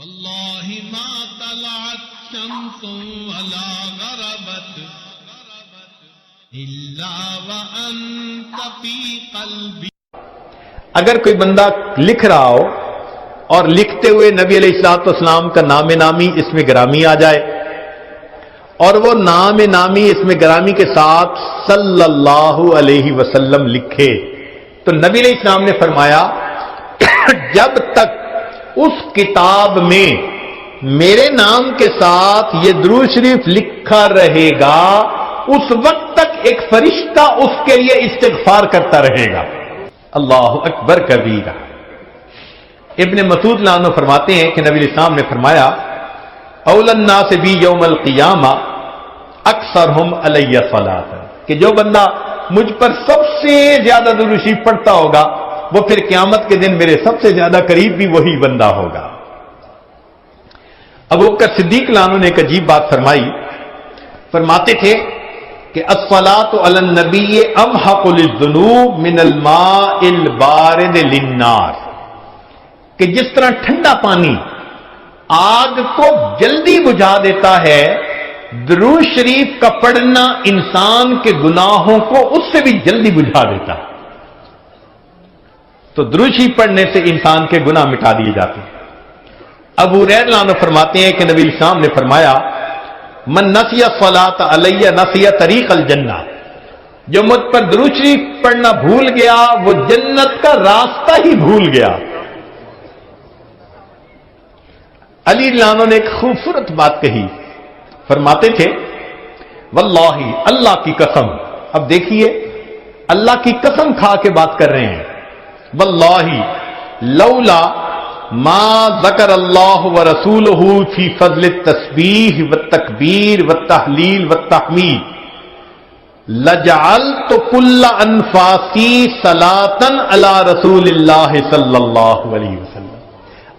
واللہ ما طلعت شمس ولا غربت الا وانت فی قلبی. اگر کوئی بندہ لکھ رہا ہو اور لکھتے ہوئے نبی علیہ الصلوۃ والسلام کا نام نامی اس میں گرامی آ جائے اور وہ نام نامی اس میں گرامی کے ساتھ صلی اللہ علیہ وسلم لکھے تو نبی علیہ السلام نے فرمایا جب تک اس کتاب میں میرے نام کے ساتھ یہ درود شریف لکھا رہے گا اس وقت تک ایک فرشتہ اس کے لیے استغفار کرتا رہے گا. اللہ اکبر کبیرہ. ابن مسعود رضی اللہ عنہ فرماتے ہیں کہ نبی علیہ السلام نے فرمایا اول الناس بی یوم القیامہ اکثرہم علی صلاۃ، کہ جو بندہ مجھ پر سب سے زیادہ درود شریف پڑھتا ہوگا وہ پھر قیامت کے دن میرے سب سے زیادہ قریب بھی وہی بندہ ہوگا. ابو بکر صدیق رضی اللہ عنہ نے ایک عجیب بات فرمائی. فرماتے تھے کہ الصلاۃ علی النبی امحق للذنوب من الماء البارد للنار، کہ جس طرح ٹھنڈا پانی آگ کو جلدی بجھا دیتا ہے، درود شریف کا پڑھنا انسان کے گناہوں کو اس سے بھی جلدی بجھا دیتا ہے. تو درود شریف پڑھنے سے انسان کے گناہ مٹا دیے جاتے ہیں. ابو ہریرہ رضی اللہ عنہ فرماتے ہیں کہ نبی السلام نے فرمایا من نسی الصلاۃ علی نسی طریق الجنہ، جو مجھ پر درود شریف پڑھنا بھول گیا وہ جنت کا راستہ ہی بھول گیا. علی رضی اللہ عنہ نے ایک خوبصورت بات کہی. فرماتے تھے واللہ، اللہ کی قسم، اب دیکھیے اللہ کی قسم کھا کے بات کر رہے ہیں، واللہ لولا ما ذکر اللہ ورسولہ فی فضل التسبیح والتکبیر والتحلیل والتحمید لجعلت کل انفاسی صلاۃ علی رسول اللہ صلی اللہ علیہ وسلم.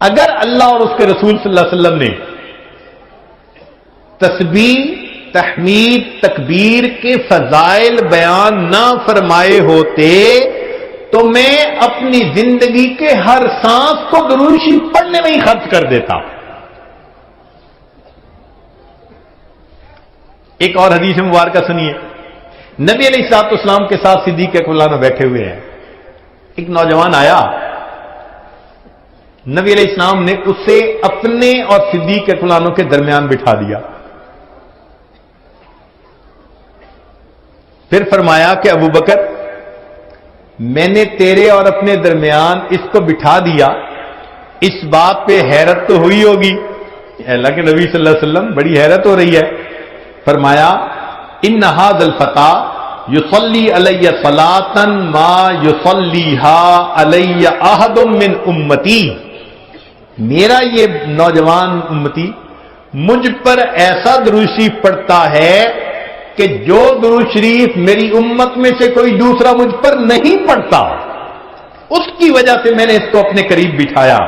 اگر اللہ اور اس کے رسول صلی اللہ علیہ وسلم نے تسبیح، تحمید، تکبیر کے فضائل بیان نہ فرمائے ہوتے تو میں اپنی زندگی کے ہر سانس کو درود شریف پڑھنے میں ہی خرچ کر دیتا. ایک اور حدیث مبارکہ سنیے. نبی علیہ الصلوۃ والسلام کے ساتھ صدیق اکبر بیٹھے ہوئے ہیں. ایک نوجوان آیا، نبی علیہ السلام نے اسے اپنے اور صدیق اکبر کے درمیان بٹھا دیا. پھر فرمایا کہ ابو بکر، میں نے تیرے اور اپنے درمیان اس کو بٹھا دیا، اس بات پہ حیرت تو ہوئی ہوگی. اللہ کے نبی صلی اللہ علیہ وسلم بڑی حیرت ہو رہی ہے. فرمایا ان ھذا الفتى یصلی علی صلاۃ ما یصلیھا علی احد من امتی، میرا یہ نوجوان امتی مجھ پر ایسا درود شریف پڑھتا ہے کہ جو درود شریف میری امت میں سے کوئی دوسرا مجھ پر نہیں پڑھتا. اس کی وجہ سے میں نے اس کو اپنے قریب بٹھایا.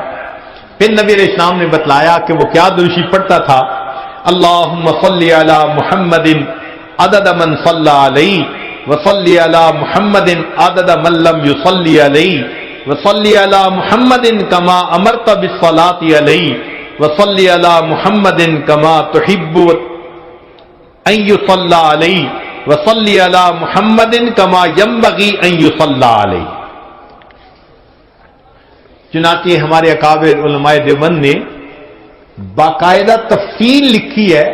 پھر نبی علیہ السلام نے بتلایا کہ وہ کیا درود شریف پڑھتا تھا. اللہم صلی علی محمد عدد من صلی علیہ وصلی علی محمد عدد من لم یصلی علیہ وصلی علی محمد کما امرت بالصلاۃ علیہ وصلی علی محمد کما تحب ان یصلی علیہ وصلی علی محمد کما ینبغی ان یصلی علیہ. چنانچہ ہمارے اکابر علماء دیوبند نے باقاعدہ تفصیل لکھی ہے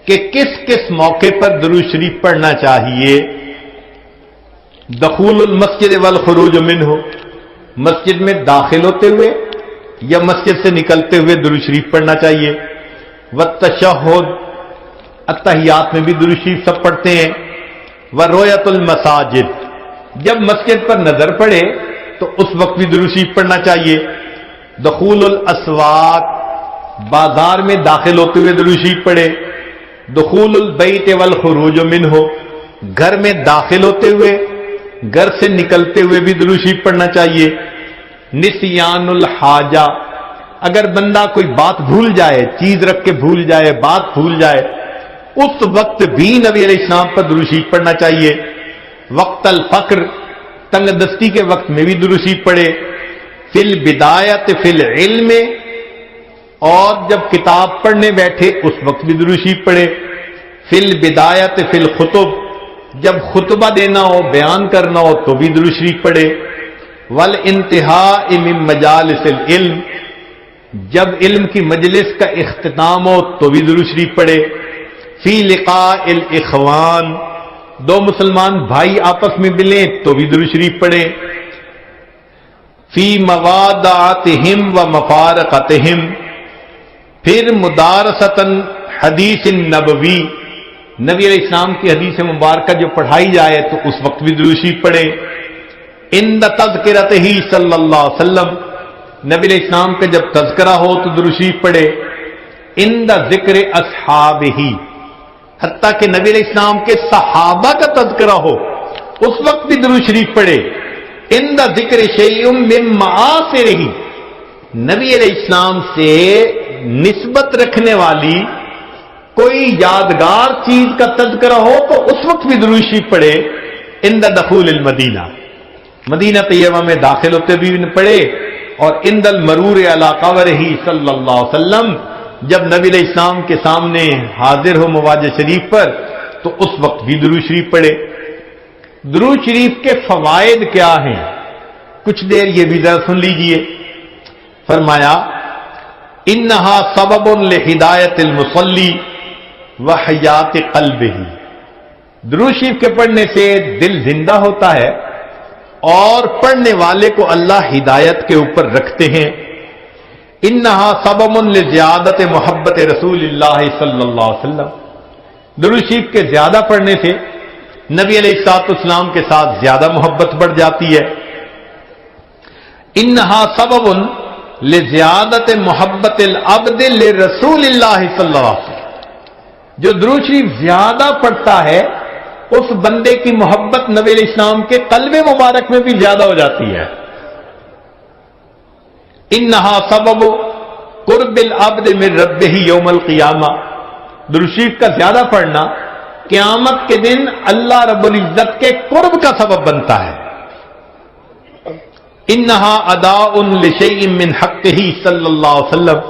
کہ کس کس موقع پر درود شریف پڑھنا چاہیے. دخول المسجد والخروج منہ، مسجد میں داخل ہوتے ہوئے یا مسجد سے نکلتے ہوئے درود شریف پڑھنا چاہیے. والتشہد، اتحیات میں بھی درود شریف سب پڑھتے ہیں. ورؤیت المساجد، جب مسجد پر نظر پڑے تو اس وقت بھی درود شریف پڑھنا چاہیے. دخول الاسواق، بازار میں داخل ہوتے ہوئے درود شریف پڑھے. دخول البیت والخروج منہ، گھر میں داخل ہوتے ہوئے گھر سے نکلتے ہوئے بھی درود شریف پڑھنا چاہیے. نسیان الحاجہ، اگر بندہ کوئی بات بھول جائے، چیز رکھ کے بھول جائے، بات بھول جائے، اس وقت بھی نبی علیہ السلام پر درود شریف پڑھنا چاہیے. وقت الفقر، تنگ دستی کے وقت میں بھی درود شریف پڑھے. فی البدایت فی العلم، اور جب کتاب پڑھنے بیٹھے اس وقت بھی درود شریف پڑھے. فی البدایت فی الخطب، جب خطبہ دینا ہو، بیان کرنا ہو تو بھی درود شریف پڑھے. والانتہاء من مجالس العلم، جب علم کی مجلس کا اختتام ہو تو بھی درود شریف پڑھے. فی لقاء الاخوان، دو مسلمان بھائی آپس میں ملیں تو بھی درود شریف پڑھے. فی موادعتہم و مفارقتہم، پھر مدارستاً حدیث نبوی، نبی علیہ السلام کی حدیث مبارکہ جو پڑھائی جائے تو اس وقت بھی درود شریف پڑھے. عند تذکرتہ صلی اللہ علیہ وسلم، نبی علیہ السلام کا جب تذکرہ ہو تو درود شریف پڑھے. عند ذکر اصحابہ، حتیٰ کہ نبی علیہ السلام کے صحابہ کا تذکرہ ہو اس وقت بھی درود شریف پڑھے. عند ذکر شیء من معاصرہ، نبی علیہ السلام سے نسبت رکھنے والی کوئی یادگار چیز کا تذکرہ ہو تو اس وقت بھی درود شریف پڑھے. عند دخول المدینہ، مدینہ طیبہ میں داخل ہوتے بھی پڑھے. اور عند المرور علی قبرہ صلی اللہ علیہ وسلم، جب نبی علیہ السلام کے سامنے حاضر ہو مواجہ شریف پر تو اس وقت بھی درود شریف پڑھے. درود شریف کے فوائد کیا ہیں؟ کچھ دیر یہ بھی ذرا سن لیجئے. فرمایا انہا سبب لہدایت المصلی وحیات قلبہ، درود شریف کے پڑھنے سے دل زندہ ہوتا ہے اور پڑھنے والے کو اللہ ہدایت کے اوپر رکھتے ہیں. انہا سبب لزیادت محبت رسول اللہ صلی اللہ علیہ وسلم، درود شریف کے زیادہ پڑھنے سے نبی علیہ الصلوۃ والسلام کے ساتھ زیادہ محبت بڑھ جاتی ہے. انہا سبب لزیادت محبت العبد لرسول اللہ صلی اللہ علیہ وسلم، جو درود شریف زیادہ پڑھتا ہے اس بندے کی محبت نبی علیہ السلام کے قلب مبارک میں بھی زیادہ ہو جاتی ہے. انہا سبب قرب العبد من ربہ یوم القیامہ، درود شریف کا زیادہ پڑھنا قیامت کے دن اللہ رب العزت کے قرب کا سبب بنتا ہے. انہا اداء لشیء من حقہ صلی اللہ علیہ وسلم،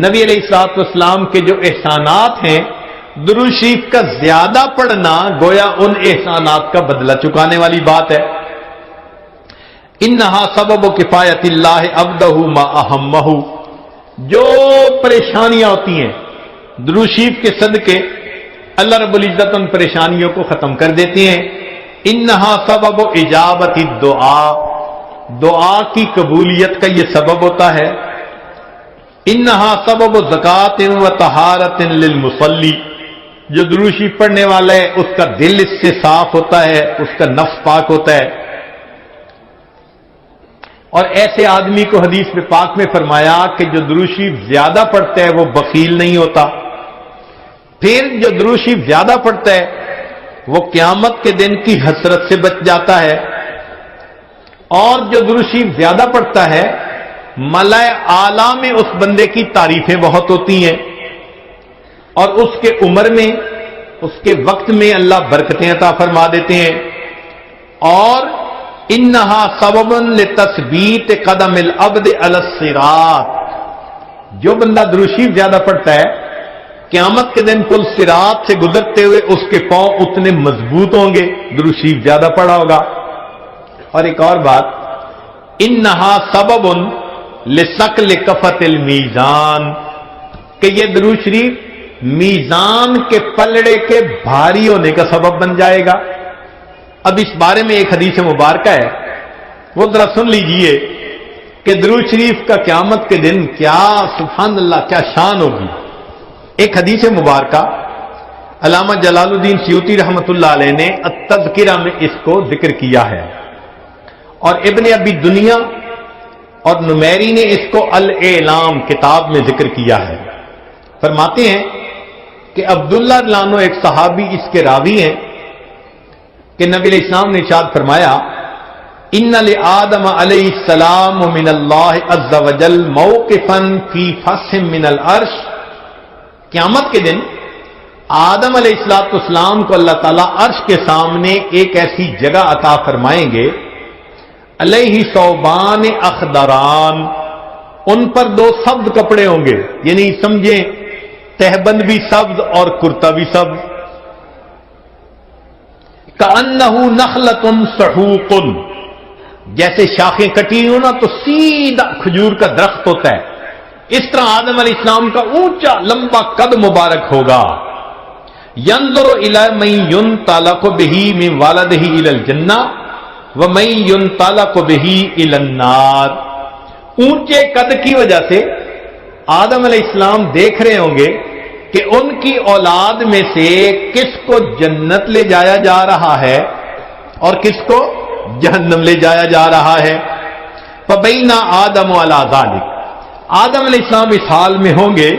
نبی علیہ الصلوۃ والسلام کے جو احسانات ہیں درود شریف کا زیادہ پڑھنا گویا ان احسانات کا بدلہ چکانے والی بات ہے. انہا سبب کفایت اللہ عبدہ ما اہمہ، جو پریشانیاں ہوتی ہیں درود شریف کے صدقے اللہ رب العزت ان پریشانیوں کو ختم کر دیتے ہیں. انہا سبب اجابت الدعاء، دعا کی قبولیت کا یہ سبب ہوتا ہے. انہا سبب زکات و طہارت للمصلی، جو درود شریف پڑھنے والا ہے اس کا دل اس سے صاف ہوتا ہے، اس کا نفس پاک ہوتا ہے. اور ایسے آدمی کو حدیث میں پاک میں فرمایا کہ جو درود شریف زیادہ پڑھتا ہے وہ بخیل نہیں ہوتا. پھر جو درود شریف زیادہ پڑھتا ہے وہ قیامت کے دن کی حسرت سے بچ جاتا ہے. اور جو درود شریف زیادہ پڑھتا ہے ملائے اعلیٰ میں اس بندے کی تعریفیں بہت ہوتی ہیں اور اس کے عمر میں اس کے وقت میں اللہ برکتیں عطا فرما دیتے ہیں. اور انہا سبب لتثبیت قدم العبد علی الصراط، جو بندہ درود شریف زیادہ پڑھتا ہے قیامت کے دن پل صراط سے گزرتے ہوئے اس کے پاؤں اتنے مضبوط ہوں گے، درود شریف زیادہ پڑھا ہوگا. اور ایک اور بات، انہا سبب لثقل کفۃ المیزان، کہ یہ درود شریف میزان کے پلڑے کے بھاری ہونے کا سبب بن جائے گا. اب اس بارے میں ایک حدیث مبارکہ ہے، وہ ذرا سن لیجئے کہ درود شریف کا قیامت کے دن کیا سبحان اللہ کیا شان ہوگی. ایک حدیث مبارکہ علامہ جلال الدین سیوطی رحمۃ اللہ علیہ نے التذکرہ میں اس کو ذکر کیا ہے، اور ابن ابی دنیا اور نمیری نے اس کو الاعلام کتاب میں ذکر کیا ہے. فرماتے ہیں کہ عبداللہ لانو ایک صحابی اس کے راوی ہیں کہ نبی علیہ السلام نے ارشاد فرمایا ان لآدم علیہ السلام من اللہ عز وجل موقفا فی فسح من العرش، قیامت کے دن آدم علیہ السلام کو اللہ تعالیٰ عرش کے سامنے ایک ایسی جگہ عطا فرمائیں گے علیہ ثوبان اخضران، ان پر 2 سبز کپڑے ہوں گے، یعنی سمجھیں تہبند بھی سبز اور کرتا بھی سبز. کأنہ نخلۃ سحوق، جیسے شاخیں کٹی ہوں نا تو سیدھا کھجور کا درخت ہوتا ہے، اس طرح آدم علیہ السلام کا اونچا لمبا قد مبارک ہوگا. ينظر الى من ينطلق به من والده الى الجنہ ومن ينطلق به الى النار. اونچے قد کی وجہ سے آدم علیہ السلام دیکھ رہے ہوں گے کہ ان کی اولاد میں سے کس کو جنت لے جایا جا رہا ہے اور کس کو جہنم لے جایا جا رہا ہے. فبینا آدم علی ذلک، آدم علیہ السلام اس حال میں ہوں گے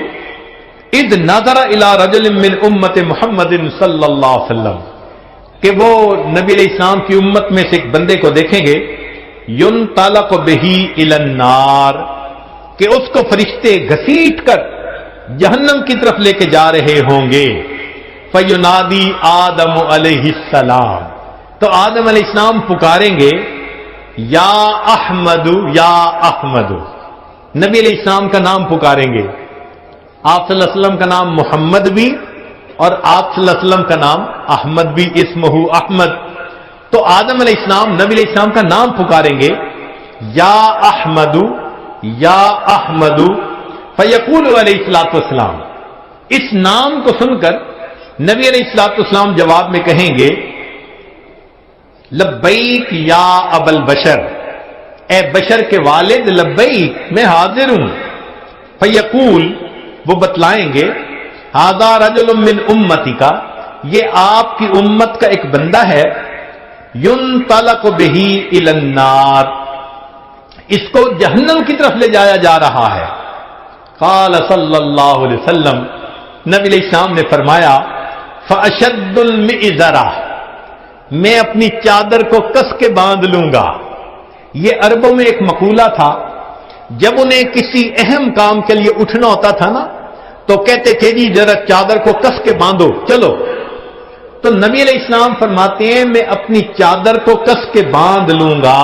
اذ نظر الی رجل من امت محمد صلی اللہ علیہ وسلم، کہ وہ نبی علیہ السلام کی امت میں سے ایک بندے کو دیکھیں گے ينطلق به الی النار، کہ اس کو فرشتے گھسیٹ کر جہنم کی طرف لے کے جا رہے ہوں گے. فینادی آدم علیہ السلام، تو آدم علیہ السلام پکاریں گے یا احمد یا احمد، نبی علیہ السلام کا نام پکاریں گے. آپ صلی اللہ علیہ وسلم کا نام محمد بھی اور آپ صلی اللہ علیہ وسلم کا نام احمد بھی، اسمہ احمد. تو آدم علیہ السلام نبی علیہ السلام کا نام پکاریں گے یا احمد یا احمد. فیقول علیہ الصلوۃ والسلام، اس نام کو سن کر نبی علیہ الصلوۃ والسلام جواب میں کہیں گے لبیک یا ابا البشر، اے بشر کے والد لبیک، میں حاضر ہوں. فیقول، وہ بتلائیں گے ھذا رجل من امتی کا، یہ آپ کی امت کا ایک بندہ ہے، ينطلق به الى النار، اس کو جہنم کی طرف لے جایا جا رہا ہے. قال صلی اللہ علیہ وسلم، نبی علیہ السلام نے فرمایا فاشد المئزرہ، میں اپنی چادر کو کس کے باندھ لوں گا. یہ عربوں میں ایک مقولہ تھا، جب انہیں کسی اہم کام کے لیے اٹھنا ہوتا تھا نا تو کہتے تھے جی ذرا چادر کو کس کے باندھو چلو. تو نبی علیہ السلام فرماتے ہیں میں اپنی چادر کو کس کے باندھ لوں گا.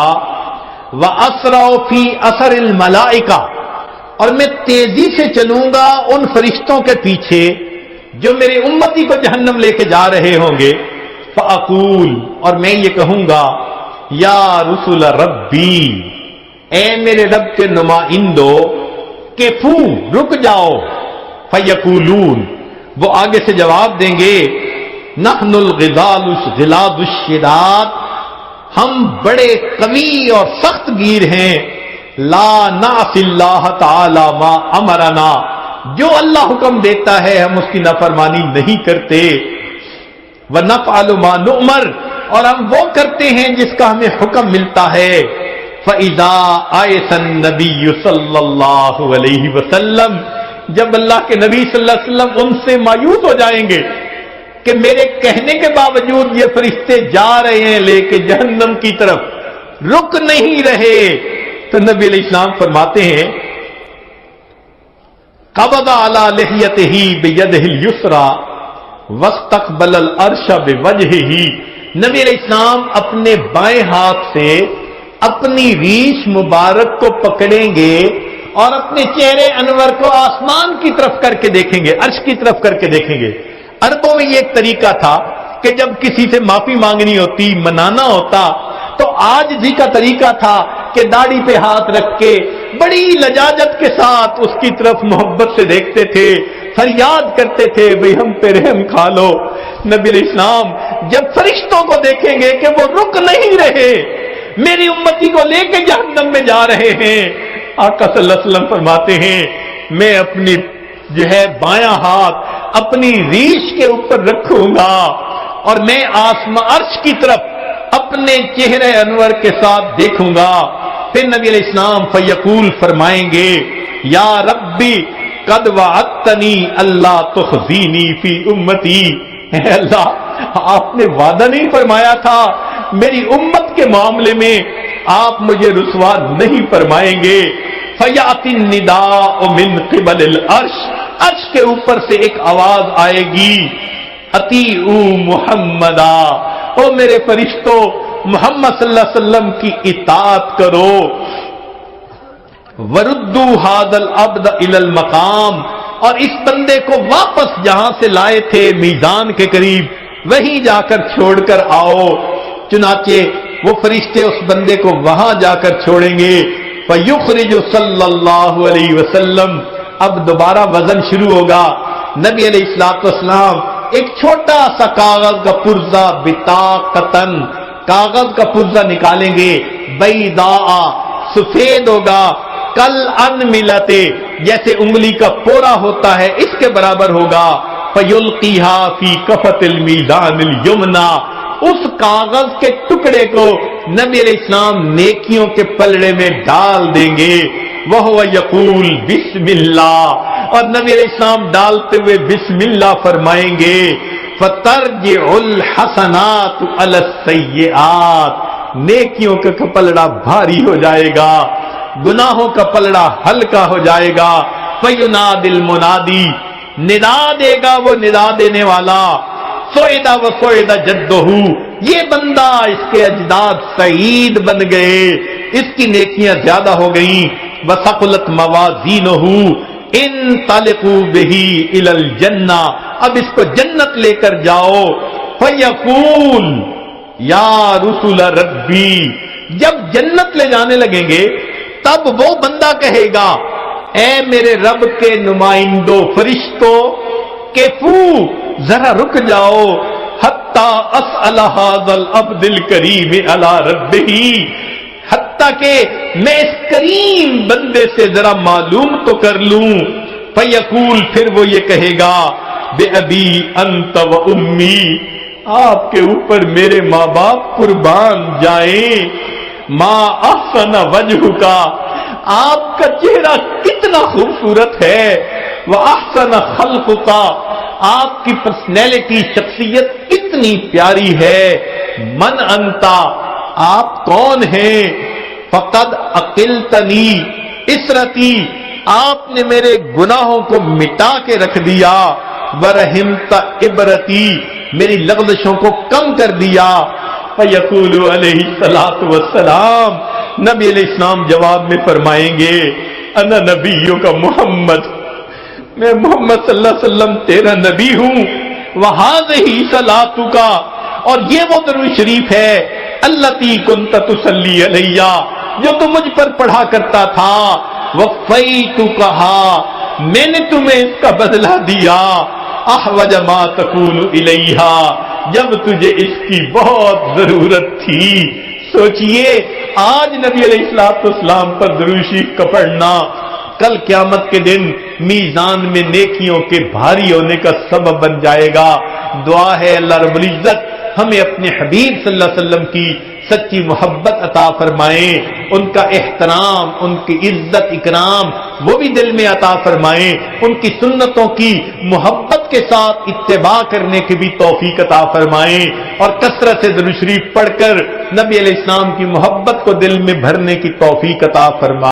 وَأَسْرَعُ فِي أَثَرِ الْمَلَائِكَةِ، اور میں تیزی سے چلوں گا ان فرشتوں کے پیچھے جو میرے امتی کو جہنم لے کے جا رہے ہوں گے. فَأَقُولُ، اور میں یہ کہوں گا یا رسول ربی، اے میرے رب کے نمائندو، کفو، رک جاؤ. فیقولون، وہ آگے سے جواب دیں گے نحن الغلاد الشداد، ہم بڑے قوی اور سخت گیر ہیں. لا نعصی اللہ تعالی ما امرنا، جو اللہ حکم دیتا ہے ہم اس کی نافرمانی نہیں کرتے. ونفعل ما نؤمر، اور ہم وہ کرتے ہیں جس کا ہمیں حکم ملتا ہے. فَإِذَا آیَسَ النَّبِيُّ صلی اللہ علیہ وسلم، جب اللہ کے نبی صلی اللہ علیہ وسلم ان سے مایوس ہو جائیں گے کہ میرے کہنے کے باوجود یہ فرشتے جا رہے ہیں لے کے جہنم کی طرف، رک نہیں رہے، تو نبی علیہ السلام فرماتے ہیں قبض علی لحیتہ بیدہ الیسریٰ واستقبل العرش بوجہہ، نبی علیہ السلام اپنے بائیں ہاتھ سے اپنی ریش مبارک کو پکڑیں گے اور اپنے چہرے انور کو آسمان کی طرف کر کے دیکھیں گے، عرش کی طرف کر کے دیکھیں گے. عربوں میں یہ ایک طریقہ تھا کہ جب کسی سے معافی مانگنی ہوتی، منانا ہوتا، تو آج جی کا طریقہ تھا کہ داڑھی پہ ہاتھ رکھ کے بڑی لجاجت کے ساتھ اس کی طرف محبت سے دیکھتے تھے، فریاد کرتے تھے بھئی ہم پہ رحم کھا لو. نبی علیہ السلام جب فرشتوں کو دیکھیں گے کہ وہ رک نہیں رہے، میری امتی کو لے کے جہنم میں جا رہے ہیں، آقا صلی اللہ علیہ وسلم فرماتے ہیں میں اپنی جو ہے بایاں ہاتھ اپنی ریش کے اوپر رکھوں گا اور میں آسمان عرش کی طرف اپنے چہرے انور کے ساتھ دیکھوں گا. پھر نبی علیہ السلام فیقول فرمائیں گے یا ربی قد وعدتنی اللہ تخزینی فی امتی، اے اللہ آپ نے وعدہ نہیں فرمایا تھا میری امت کے معاملے میں آپ مجھے رسوا نہیں فرمائیں گے. فیاتی النداء من قبل العرش، عرش کے اوپر سے ایک آواز آئے گی اطیعوا محمدا، او میرے فرشتوں محمد صلی اللہ علیہ وسلم کی اطاعت کرو. وردو ھذا العبد الی المقام، اور اس بندے کو واپس جہاں سے لائے تھے میزان کے قریب وہیں جا کر چھوڑ کر آؤ۔ چنانچہ وہ فرشتے اس بندے کو وہاں جا کر چھوڑیں گے۔ فیخرج صلی اللہ علیہ وسلم، اب دوبارہ وزن شروع ہوگا۔ نبی علیہ السلام ایک چھوٹا سا کاغذ کا پرزہ بطاقتن، کاغذ کا پرزہ نکالیں گے، بیضاء، سفید ہوگا، کل انملتے، جیسے انگلی کا پورا ہوتا ہے اس کے برابر ہوگا۔ فیلقیھا فی کفۃ المیزان الیمنی، اس کاغذ کے ٹکڑے کو نبی علیہ السلام نیکیوں کے پلڑے میں ڈال دیں گے۔ وہو یقول بسم اللہ، اور نبی علیہ السلام ڈالتے ہوئے بسم اللہ فرمائیں گے۔ فترجع الحسنات علی السیئات، نیکیوں کا پلڑا بھاری ہو جائے گا، گناہوں کا پلڑا ہلکا ہو جائے گا۔ فینادی المنادی، ندا دے گا وہ ندا دینے والا، سعیدہ و سعیدہ جدہ، یہ بندہ اس کے اجداد سعید بن گئے، اس کی نیکیاں زیادہ ہو گئیں۔ وثقلت موازینہ، انطلقوا بہ الی الجنہ، اب اس کو جنت لے کر جاؤ۔ فیقول یا رسول ربی، جب جنت لے جانے لگیں گے تب وہ بندہ کہے گا اے میرے رب کے نمائندوں فرشتوں، کیفو ذرا رک جاؤ، حتی اسأل ھذا العبد الکریم علی ربہ، حتیٰ کہ میں اس کریم بندے سے ذرا معلوم تو کر لوں۔ فیقول، پھر وہ یہ کہے گا بے ابی انت و امی، آپ کے اوپر میرے ماں باپ قربان جائیں، ما احسن وجہ کا، آپ کا چہرہ کتنا خوبصورت ہے، وہ احسن خلق کا، آپ کی پرسنالٹی شخصیت کتنی پیاری ہے، من انتا، آپ کون ہیں، فقد عقلتنی اسرتی، آپ نے میرے گناہوں کو مٹا کے رکھ دیا، ورحمت عبرتی، میری لغزشوں کو کم کر دیا۔ فیقول علیہ الصلوۃ والسلام، نبی علیہ السلام جواب میں فرمائیں گے انا نبیوں کا محمد، میں محمد صلی اللہ علیہ وسلم تیرا نبی ہوں، وہذہ صلاتک، اور یہ وہ درود شریف ہے التی کنت تصلی علیہ، جو تم مجھ پر پڑھا کرتا تھا، وفیتکھا، میں نے تمہیں اس کا بدلہ دیا، احوج ما تکون الیہ، جب تجھے اس کی بہت ضرورت تھی۔ سوچئے آج نبی علیہ السلام پر درود شریف کا پڑھنا کل قیامت کے دن میزان میں نیکیوں کے بھاری ہونے کا سبب بن جائے گا۔ دعا ہے اللہ رب العزت ہمیں اپنے حبیب صلی اللہ علیہ وسلم کی سچی محبت عطا فرمائیں، ان کا احترام، ان کی عزت اکرام وہ بھی دل میں عطا فرمائیں، ان کی سنتوں کی محبت کے ساتھ اتباع کرنے کی بھی توفیق عطا فرمائیں، اور کثرت سے درود شریف پڑھ کر نبی علیہ السلام کی محبت کو دل میں بھرنے کی توفیق عطا فرمائیں۔